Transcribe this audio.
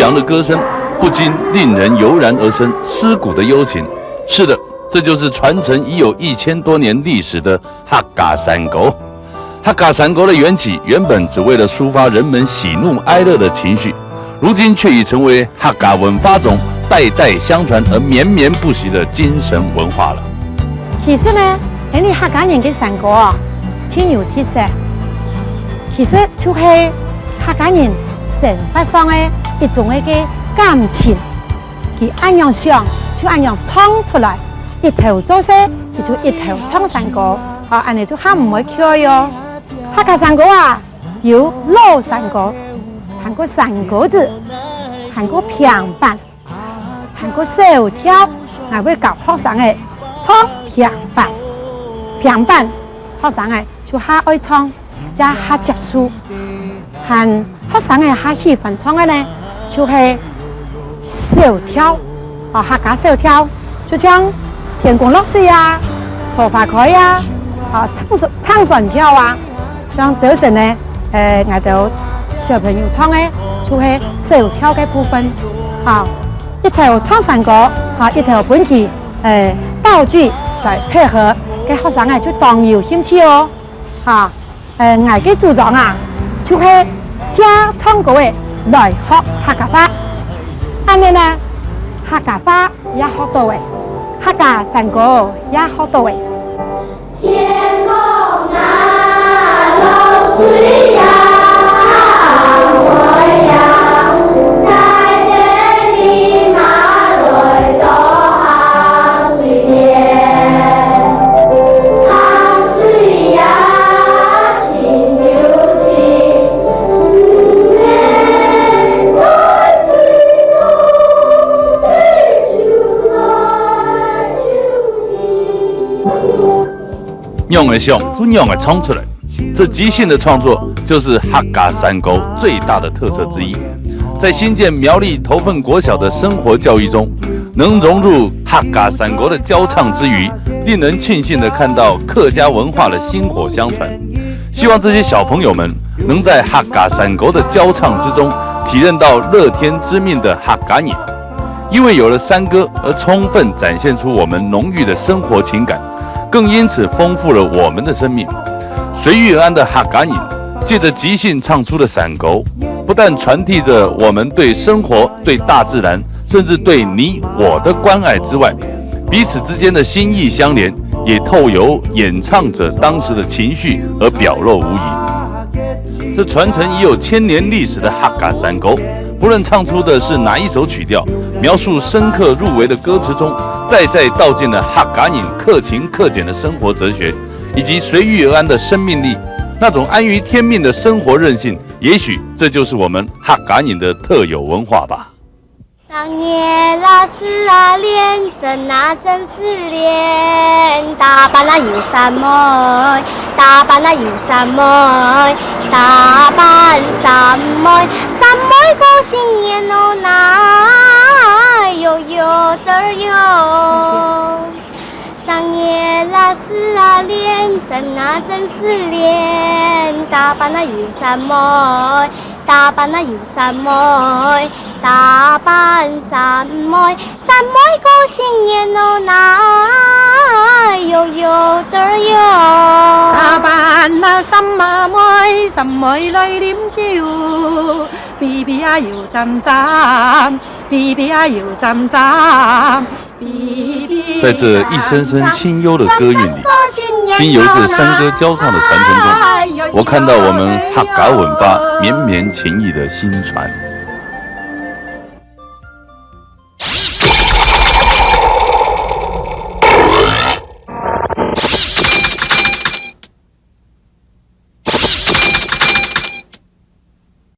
扬的歌声，不禁令人油然而生思古的幽情。是的，这就是传承已有1000多年历史的客家山歌。客家山歌的缘起，原本只为了抒发人们喜怒哀乐的情绪，如今却已成为客家文化中代代相传而绵绵不息的精神文化了。其实呢，你客家人嘅山歌啊，真有特色。其實就是客家人生活上的一種嘅感情，佢按樣想就按樣唱出來，一頭做事，佢就一頭唱山歌，安尼就較唔會缺喲。客家山歌啊，有老山歌，含個山歌子，含個平板，含個小調，還會教學生嘅唱平板，平板學生嘅就較愛唱。也較接觸，和學生嘅較喜歡唱嘅呢，就是小調，客家小調，就像天公落水啊、桃花開啊、唱船跳啊，像這些呢，我哋小朋友唱嘅，就是小調嘅部分，一頭唱山歌，一頭本地道具再配合，嘅學生嘅就當有興趣哦，我嘅主張啊，就是加唱歌嘅來學客家話，安尼呢，客家話也學到嘅，客家山歌也學到嘅。天公啊，落水呀，我呀，帶着你馬來到行水邊，行水呀。用的想就用的唱出来，这即兴的创作就是客家山歌最大的特色之一。在新建苗栗头份国小的生活教育中，能融入客家山歌的教唱之余，令人庆幸的看到客家文化的薪火相传。希望这些小朋友们能在客家山歌的教唱之中，体认到乐天知命的客家人，因为有了山歌而充分展现出我们浓郁的生活情感。更因此丰富了我们的生命。随遇而安的客家人，借着即兴唱出的山歌，不但传递着我们对生活、对大自然，甚至对你我的关爱之外，彼此之间的心意相连，也透由演唱者当时的情绪而表露无遗。这传承已有1000年历史的客家山歌，不论唱出的是哪一首曲调，描述深刻入微的歌词中，再道尽了客家人克勤克俭的生活哲学，以及随遇而安的生命力，那种安于天命的生活韧性，也许这就是我们客家人的特有文化吧。上夜老师啊，练真啊真是练，打扮啊有三妹，打扮啊有三妹，打扮三妹，三妹过新年哦，那有的有。上夜老师啊，练真啊真是练，打扮啊有三妹，打扮啊有三妹，打扮三妹，三妹过新年哦，那有的有。打扮啊三妹，三妹來啉酒，比比啊又站站，比比啊又站站。在这一声声清幽的歌韵里，经由着山歌交唱的传承中，我看到我们客家文化绵绵情谊的新传。